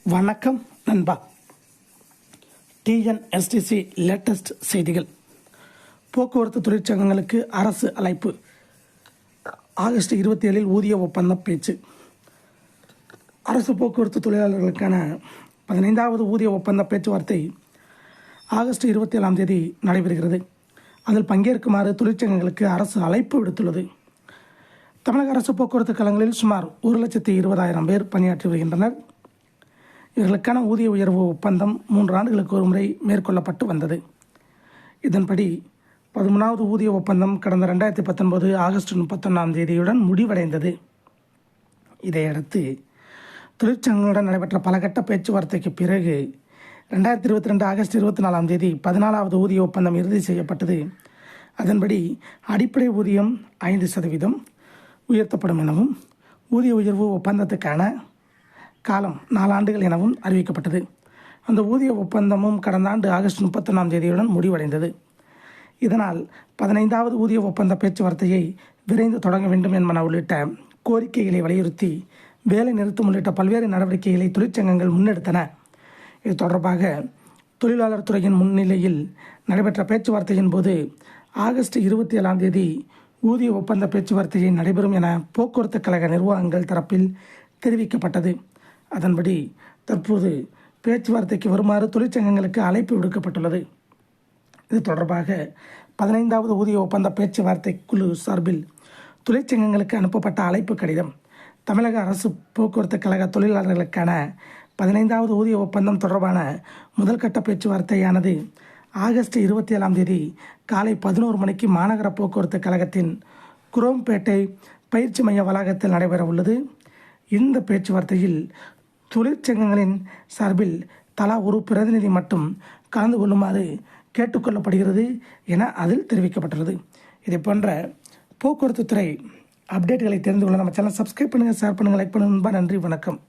வணக்கம் நண்பா. TNSTC latest செய்திகள். போக்குவரத்து தொழிற்சங்கங்களுக்கு அரசு அழைப்பு. ஆகஸ்ட் 27 ஊதிய ஒப்பந்தம் பேச்சு. அரசு போக்குவரத்து தொழிலாளர்களுக்கான 15வது ஊதிய ஒப்பந்த பேச்சுவார்த்தை ஆகஸ்ட் 27 நடைபெறுகிறது. அதில் பங்கேற்குமாறு தொழிற்சங்கங்களுக்கு அரசு அழைப்பு விடுத்துள்ளது. தமிழக அரசு போக்குவரத்து கழகங்களில் சுமார் 1,20,000 பேர் பணியாற்றி வருகின்றனர். இவர்களுக்கான ஊதிய உயர்வு ஒப்பந்தம் 3 ஆண்டுகளுக்கு ஒரு முறை மேற்கொள்ளப்பட்டு வந்தது. இதன்படி 13வது ஊதிய ஒப்பந்தம் கடந்த 2019 ஆகஸ்ட் 31 முடிவடைந்தது. இதையடுத்து தொழிற்சங்கங்களுடன் நடைபெற்ற பல கட்ட பேச்சுவார்த்தைக்கு பிறகு 2022 ஆகஸ்ட் 24 14வது ஊதிய ஒப்பந்தம் இறுதி செய்யப்பட்டது. அதன்படி அடிப்படை ஊதியம் 5% உயர்த்தப்படும் எனவும் ஊதிய உயர்வு ஒப்பந்தத்துக்கான காலம் 4 ஆண்டுகள் எனவும் அறிவிக்கப்பட்டது. அந்த ஊதிய ஒப்பந்தமும் கடந்த ஆண்டு ஆகஸ்ட் 31 முடிவடைந்தது. இதனால் 15வது ஊதிய ஒப்பந்த பேச்சுவார்த்தையை விரைந்து தொடங்க வேண்டும் என்பன உள்ளிட்ட கோரிக்கைகளை வலியுறுத்தி வேலை நிறுத்தம் உள்ளிட்ட பல்வேறு நடவடிக்கைகளை தொழிற்சங்கங்கள் முன்னெடுத்தன. இது தொடர்பாக தொழிலாளர் துறையின் முன்னிலையில் நடைபெற்ற பேச்சுவார்த்தையின் போது ஆகஸ்ட் 27 ஊதிய ஒப்பந்த பேச்சுவார்த்தையை நடைபெறும் என போக்குவரத்து கழக நிர்வாகங்கள் தரப்பில் தெரிவிக்கப்பட்டது. அதன்படி தற்போது பேச்சுவார்த்தைக்கு வருமாறு தொழிற்சங்கங்களுக்கு அழைப்பு விடுக்கப்பட்டுள்ளது. இது தொடர்பாக 15வது ஊதிய ஒப்பந்த பேச்சுவார்த்தை குழு சார்பில் தொழிற்சங்கங்களுக்கு அனுப்பப்பட்ட அழைப்பு கடிதம் தமிழக அரசு போக்குவரத்து கழக தொழிலாளர்களுக்கான 15வது ஊதிய ஒப்பந்தம் தொடர்பான முதல்கட்ட பேச்சுவார்த்தையானது ஆகஸ்ட் 27 காலை 11 மணிக்கு மாநகர போக்குவரத்து கழகத்தின் குரோம்பேட்டை பயிற்சி மைய வளாகத்தில் நடைபெற உள்ளது. இந்த பேச்சுவார்த்தையில் தொழிற்சங்கங்களின் சார்பில் தலா ஒரு பிரதிநிதி மட்டும் கலந்து கொள்ளுமாறு கேட்டுக்கொள்ளப்படுகிறது என அதில் தெரிவிக்கப்பட்டுள்ளது. இதை போன்ற போக்குவரத்து துறை அப்டேட்டுகளை தெரிந்து கொள்ள நம்ம சேனல் சப்ஸ்கிரைப் பண்ணுங்கள், ஷேர் பண்ணுங்கள், லைக் பண்ணுங்கள். நன்றி, வணக்கம்.